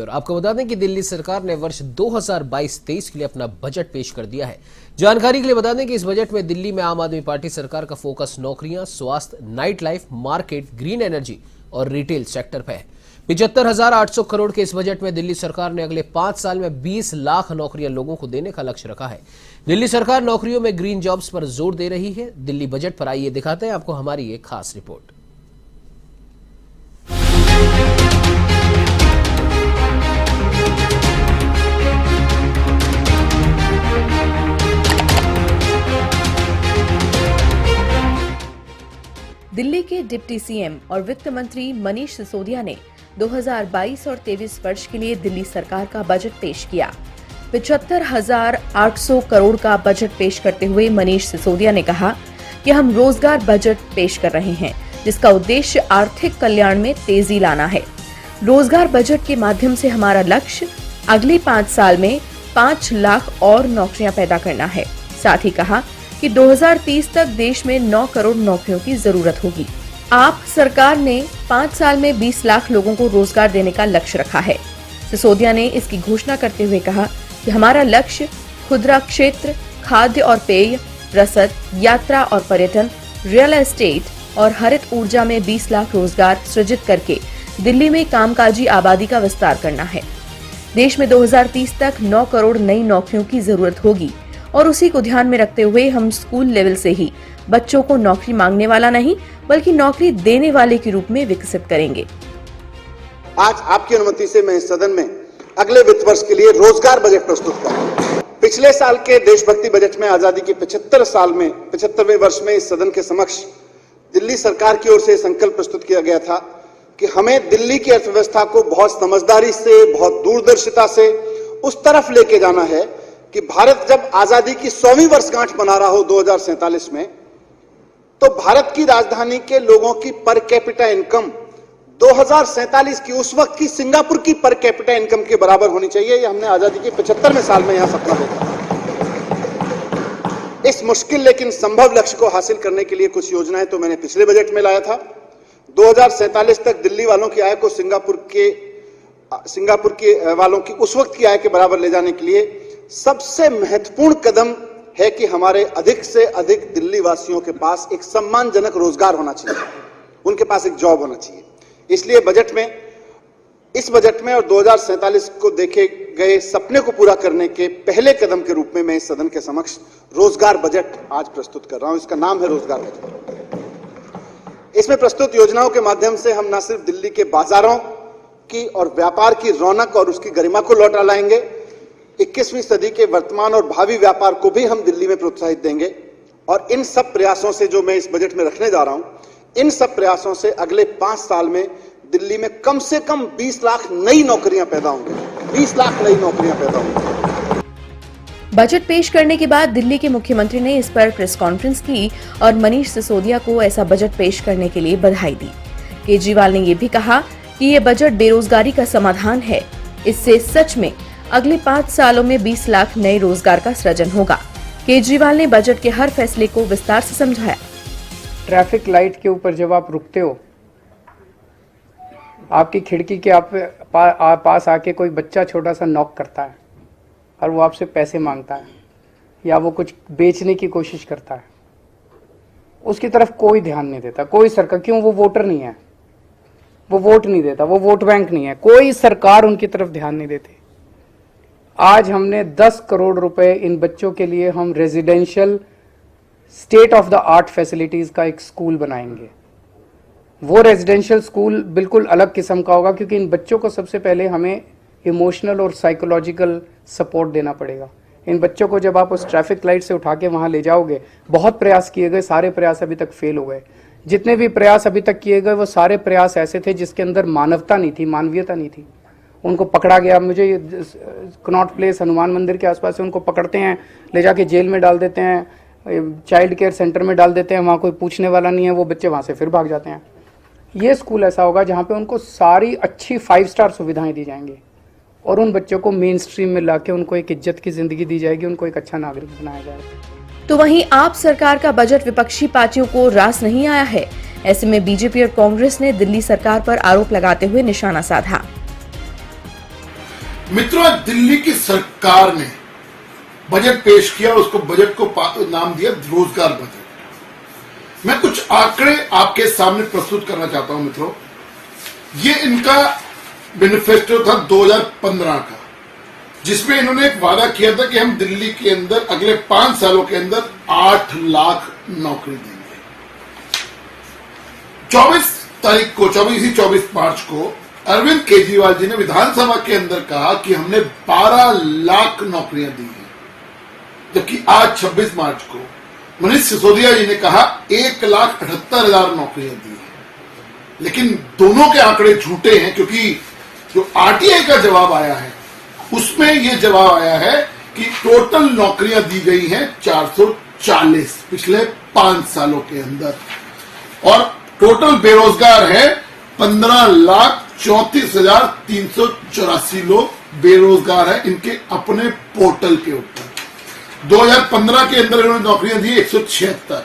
और आपको बता दें कि दिल्ली सरकार ने वर्ष 2022-23 के लिए अपना बजट पेश कर दिया है। जानकारी के लिए बता दें कि इस बजट में दिल्ली में आम आदमी पार्टी सरकार का फोकस नौकरियां, स्वास्थ्य, night life, market, green energy और रिटेल सेक्टर पर है। 75,800 करोड़ के इस बजट में दिल्ली सरकार ने अगले 5 साल में 20 लाख नौकरियां लोगों को देने का लक्ष्य रखा है। दिल्ली सरकार नौकरियों में ग्रीन जॉब्स पर जोर दे रही है। दिल्ली बजट पर आइए दिखाते हैं आपको हमारी एक खास रिपोर्ट। दिल्ली के डिप्टी सीएम और वित्त मंत्री मनीष सिसोदिया ने 2022 और 23 वर्ष के लिए दिल्ली सरकार का बजट पेश किया। 75,800 करोड़ का बजट पेश करते हुए मनीष सिसोदिया ने कहा कि हम रोजगार बजट पेश कर रहे हैं, जिसका उद्देश्य आर्थिक कल्याण में तेजी लाना है। रोजगार बजट के माध्यम से हमारा लक्ष्य अगले 5 साल में 5 लाख और नौकरियां पैदा करना है। साथ ही कहा कि 2030 तक देश में 9 करोड़ नौकरियों की जरूरत होगी। आप सरकार ने 5 साल में 20 लाख लोगों को रोजगार देने का लक्ष्य रखा है। सिसोदिया ने इसकी घोषणा करते हुए कहा कि हमारा लक्ष्य खुदरा क्षेत्र, खाद्य और पेय, रसद, यात्रा और पर्यटन, रियल एस्टेट और हरित ऊर्जा में 20 लाख रोजगार सृजित करके दिल्ली में कामकाजी आबादी का विस्तार करना है। देश में 2030 तक 9 करोड़ नई नौकरियों की जरूरत होगी और उसी को ध्यान में रखते हुए हम स्कूल लेवल से ही बच्चों को नौकरी मांगने वाला नहीं बल्कि नौकरी देने वाले के रूप में विकसित करेंगे। आज आपकी अनुमति से मैं इस सदन में अगले वित्त वर्ष के लिए रोजगार बजट प्रस्तुत कर रहा हूं। पिछले साल के देशभक्ति बजट में आजादी के 75वें वर्ष में इस सदन के समक्ष दिल्ली सरकार की ओर से संकल्प प्रस्तुत किया गया था कि हमें दिल्ली की अर्थव्यवस्था को बहुत समझदारी से, बहुत दूरदर्शिता से उस तरफ लेके जाना है कि भारत जब आजादी की 100वीं वर्षगांठ मना रहा हो 2047 में, तो भारत की राजधानी के लोगों की पर कैपिटा इनकम 2047 की उस वक्त की सिंगापुर की पर कैपिटा इनकम के बराबर होनी चाहिए। ये हमने आजादी के 75वें साल में यहां सपना देखा। इस मुश्किल लेकिन संभव लक्ष्य को हासिल करने के लिए कुछ योजनाएं तो मैंने पिछले बजट में लाया था। 2047 तक दिल्ली वालों की आय को सिंगापुर के वालों की उस वक्त की आय के बराबर ले जाने के लिए सबसे महत्वपूर्ण कदम है कि हमारे अधिक से अधिक दिल्ली वासियों के पास एक सम्मानजनक रोजगार होना चाहिए, उनके पास एक जॉब होना चाहिए। इसलिए इस बजट में और 2047 को देखे गए सपने को पूरा करने के पहले कदम के रूप में मैं इस सदन के समक्ष रोजगार बजट आज प्रस्तुत कर रहा हूं। इसका नाम है रोजगार बजट। इसमें प्रस्तुत योजनाओं के माध्यम से हम न सिर्फ दिल्ली के बाजारों की और व्यापार की रौनक और उसकी गरिमा को लौटा लाएंगे, 21वीं सदी के वर्तमान और भावी व्यापार को भी हम दिल्ली में प्रोत्साहित देंगे। और इन सब प्रयासों से जो मैं इस बजट में रखने जा रहा हूं, इन सब प्रयासों से अगले 5 साल में दिल्ली में कम से कम 20 लाख नई नौकरियां पैदा होंगी। 20 लाख नई नौकरियां पैदा होंगी। बजट पेश करने के बाद दिल्ली के मुख्यमंत्री ने इस पर प्रेस कॉन्फ्रेंस की और मनीष सिसोदिया को ऐसा बजट पेश करने के लिए बधाई दी। केजरीवाल ने यह भी कहा कि ये बजट बेरोजगारी का समाधान है। इससे सच में अगले 5 सालों में 20 लाख नए रोजगार का सृजन होगा। केजरीवाल ने बजट के हर फैसले को विस्तार से समझाया। ट्रैफिक लाइट के ऊपर जब आप रुकते हो, आपकी खिड़की के पास आके कोई बच्चा छोटा सा नॉक करता है और वो आपसे पैसे मांगता है या वो कुछ बेचने की कोशिश करता है, उसकी तरफ कोई ध्यान नहीं देता। कोई सरकार, क्यों? वो वोटर नहीं है, वो वोट नहीं देता, वो वोट बैंक नहीं है। कोई सरकार उनकी तरफ ध्यान नहीं देती। आज हमने 10 करोड़ रुपए इन बच्चों के लिए हम residential state of the art facilities का एक स्कूल बनाएंगे। वो रेजिडेंशियल स्कूल बिल्कुल अलग किस्म का होगा, क्योंकि इन बच्चों को सबसे पहले हमें इमोशनल और साइकोलॉजिकल सपोर्ट देना पड़ेगा। इन बच्चों को जब आप उस ट्रैफिक लाइट से उठा के वहां ले जाओगे, बहुत प्रयास किए गए, सारे प्रयास अभी तक फेल हो गए। जितने भी प्रयास अभी तक किए गए वो सारे प्रयास ऐसे थे जिसके अंदर मानवता नहीं थी, मानवीयता नहीं थी। उनको पकड़ा गया। मुझे कनॉट प्लेस हनुमान मंदिर के आसपास से उनको पकड़ते हैं, ले जाके जेल में डाल देते हैं, चाइल्ड केयर सेंटर में डाल देते हैं, वहाँ कोई पूछने वाला नहीं है, वो बच्चे वहाँ से फिर भाग जाते हैं। ये स्कूल ऐसा होगा जहाँ पे उनको सारी अच्छी 5 स्टार सुविधाएं दी जाएंगी और उन बच्चों को मेन स्ट्रीम में लाके उनको एक इज्जत की जिंदगी दी जाएगी, उनको एक अच्छा नागरिक बनाया जाएगा। तो वहीं आप सरकार का बजट विपक्षी पार्टियों को रास नहीं आया है। ऐसे में बीजेपी और कांग्रेस ने दिल्ली सरकार पर आरोप लगाते हुए निशाना साधा। मित्रों, दिल्ली की सरकार ने बजट पेश किया और उसको बजट को नाम दिया रोजगार बजट। मैं कुछ आंकड़े आपके सामने प्रस्तुत करना चाहता हूं मित्रों। ये इनका मैनिफेस्टो था 2015 का, जिसमें इन्होंने एक वादा किया था कि हम दिल्ली के अंदर अगले 5 सालों के अंदर 8 लाख नौकरी देंगे। 24 मार्च को अरविंद केजरीवाल जी ने विधानसभा के अंदर कहा कि हमने 12 लाख नौकरियां दी हैं, जबकि आज 26 मार्च को मनीष सिसोदिया जी ने कहा 1,78,000 नौकरियां दी हैं। लेकिन दोनों के आंकड़े झूठे हैं, क्योंकि जो आरटीआई का जवाब आया है उसमें यह जवाब आया है कि टोटल नौकरियां दी गई हैं 440 पिछले 5 सालों के अंदर, और टोटल बेरोजगार है 15,34,384 लोग बेरोजगार है इनके अपने पोर्टल के ऊपर। 2015 के अंदर इन्होंने नौकरियां दी 176,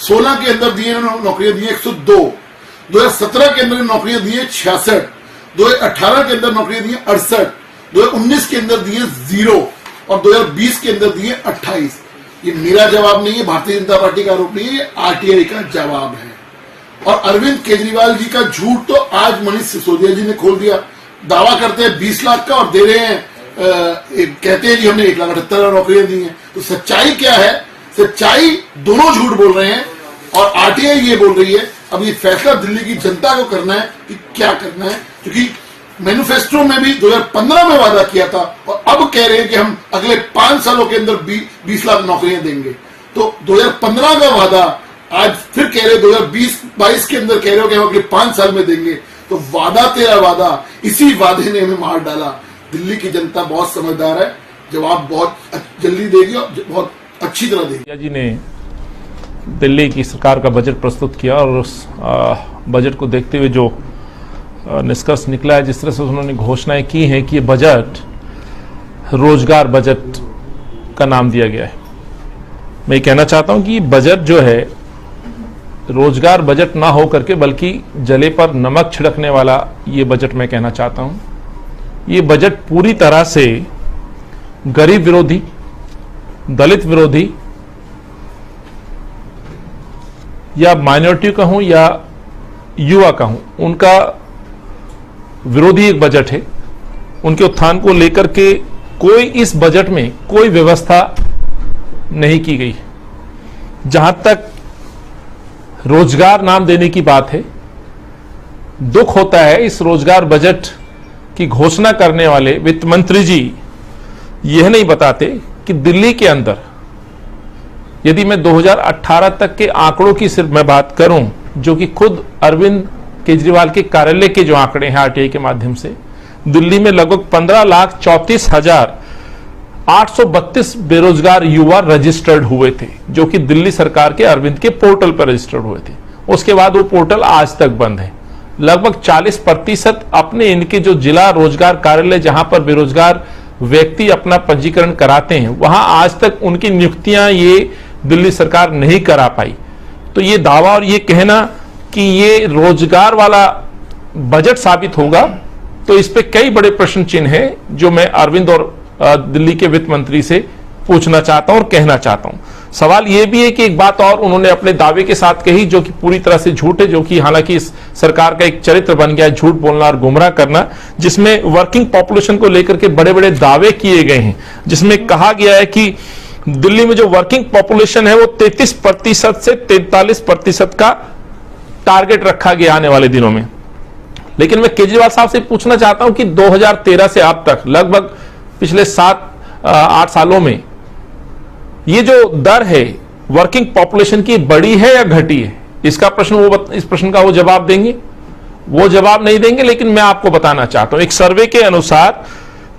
16 के अंदर दिए नौकरियां दी 102, 2017 के अंदर नौकरियां दी 66, 2018 के अंदर नौकरियां दी 68, 2019 के अंदर दिए 0 और 2020 के अंदर दिए 28। ये मेरा जवाब नहीं है, भारतीय जनता पार्टी का आरोप नहीं है, ये आरटीआई का जवाब है। और अरविंद केजरीवाल जी का झूठ तो आज मनीष सिसोदिया जी ने खोल दिया। दावा करते हैं 20 लाख का और दे रहे हैं, कहते हैं जी हमने 1,78,000 नौकरियां दी हैं। तो सच्चाई क्या है? सच्चाई दोनों झूठ बोल रहे हैं और आरटीआई ये बोल रही है। अब ये फैसला दिल्ली की जनता को करना है कि क्या करना है, क्योंकि मैनिफेस्टो में भी 2015 में वादा किया था और अब कह रहे हैं कि हम अगले 5 सालों के अंदर 20 लाख नौकरियां देंगे। तो 2015 का वादा आज फिर कह रहे 2020-22 के अंदर कह रहे हो कि हम अगले 5 साल में देंगे। तो वादा तेरा वादा, इसी वादे ने हमें मार डाला। दिल्ली की जनता बहुत समझदार है, जवाब बहुत जल्दी देगी और बहुत अच्छी तरह देगी। जी ने दिल्ली की सरकार का बजट प्रस्तुत किया और उस बजट को देखते हुए जो निष्कर्ष निकला है, जिस तरह से उन्होंने घोषणाएं की हैं कि ये बजट रोजगार बजट का नाम दिया गया है। मैं कहना चाहता हूं कि बजट जो है रोजगार बजट ना हो करके बल्कि जले पर नमक छिड़कने वाला ये बजट मैं कहना चाहता हूं। ये बजट पूरी तरह से गरीब विरोधी, दलित विरोधी या माइनॉरिटी कहूं या युवा कहूं, उनका विरोधी एक बजट है। उनके उत्थान को लेकर के कोई इस बजट में कोई व्यवस्था नहीं की गई। जहां तक रोजगार नाम देने की बात है, दुख होता है इस रोजगार बजट की घोषणा करने वाले वित्त मंत्री जी यह नहीं बताते कि दिल्ली के अंदर, यदि मैं 2018 तक के आंकड़ों की सिर्फ मैं बात करूं, जो कि खुद अरविंद केजरीवाल के कार्यालय के जो आंकड़े हैं आरटीआई के माध्यम से, दिल्ली में लगभग 15,34,832 बेरोजगार युवा रजिस्टर्ड हुए थे, जो कि दिल्ली सरकार के अरविंद के पोर्टल पर रजिस्टर्ड हुए थे। उसके बाद वो पोर्टल आज तक बंद है। लगभग 40% अपने इनके जो जिला रोजगार कार्यालय जहां पर बेरोजगार व्यक्ति अपना पंजीकरण कराते हैं, वहां आज तक उनकी नियुक्तियां ये दिल्ली सरकार नहीं करा पाई। तो ये दावा और ये कहना कि ये रोजगार वाला बजट साबित होगा, तो इस पे कई बड़े प्रश्न चिन्ह हैं, जो मैं अरविंद और दिल्ली के वित्त मंत्री से पूछना चाहता हूं और कहना चाहता हूं। सवाल यह भी है कि एक बात और उन्होंने अपने दावे के साथ कही, जो कि पूरी तरह से झूठ है, जो कि हालांकि इस सरकार का एक चरित्र बन गया है, झूठ बोलना और गुमराह करना, जिसमें वर्किंग पॉपुलेशन को लेकर के बड़े बड़े दावे किए गए हैं, जिसमें कहा गया है कि दिल्ली में जो वर्किंग पॉपुलेशन है वो 33% से 43% का टारगेट रखा गया आने वाले दिनों में। लेकिन मैं केजरीवाल साहब से पूछना चाहता हूं कि 2013 से अब तक लगभग पिछले 7-8 सालों में ये जो दर है वर्किंग पॉपुलेशन की, बढ़ी है या घटी है? इसका प्रश्न इस प्रश्न का वो जवाब देंगे? वो जवाब नहीं देंगे। लेकिन मैं आपको बताना चाहता हूं, एक सर्वे के अनुसार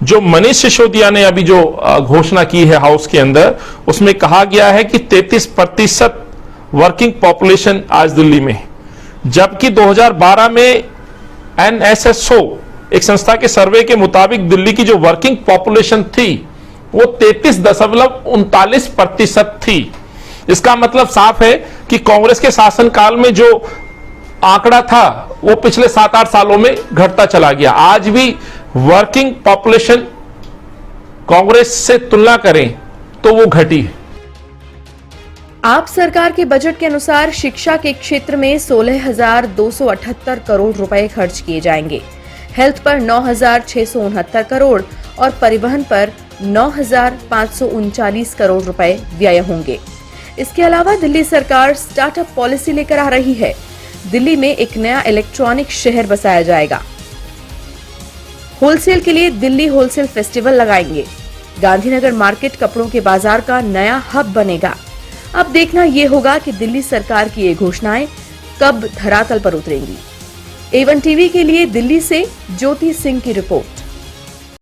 जो मनीष सिसोदिया ने अभी जो घोषणा की है हाउस के अंदर, उसमें कहा गया है कि 33% वर्किंग पॉपुलेशन आज दिल्ली में है, जबकि 2012 में NSSO एक संस्था के सर्वे के मुताबिक दिल्ली की जो वर्किंग पॉपुलेशन थी वो 33.39% थी। इसका मतलब साफ है कि कांग्रेस के शासनकाल में जो आंकड़ा था वो पिछले 7-8 सालों में घटता चला गया। आज भी वर्किंग पॉपुलेशन कांग्रेस से तुलना करें तो वो घटी है। आप सरकार के बजट के अनुसार शिक्षा के क्षेत्र में 16,278 करोड़ रुपए खर्च किए जाएंगे, हेल्थ पर 9,669 करोड़ और परिवहन पर 9,539 करोड़ रुपए व्यय होंगे। इसके अलावा दिल्ली सरकार स्टार्टअप पॉलिसी लेकर आ रही है। दिल्ली में एक नया इलेक्ट्रॉनिक शहर बसाया जाएगा। होलसेल के लिए दिल्ली होलसेल फेस्टिवल लगाएंगे। गांधीनगर मार्केट कपड़ों के बाजार का नया हब बनेगा। अब देखना यह होगा कि दिल्ली सरकार की ये घोषणाएं कब धरातल पर उतरेंगी। A1 टीवी के लिए दिल्ली से ज्योति सिंह की रिपोर्ट।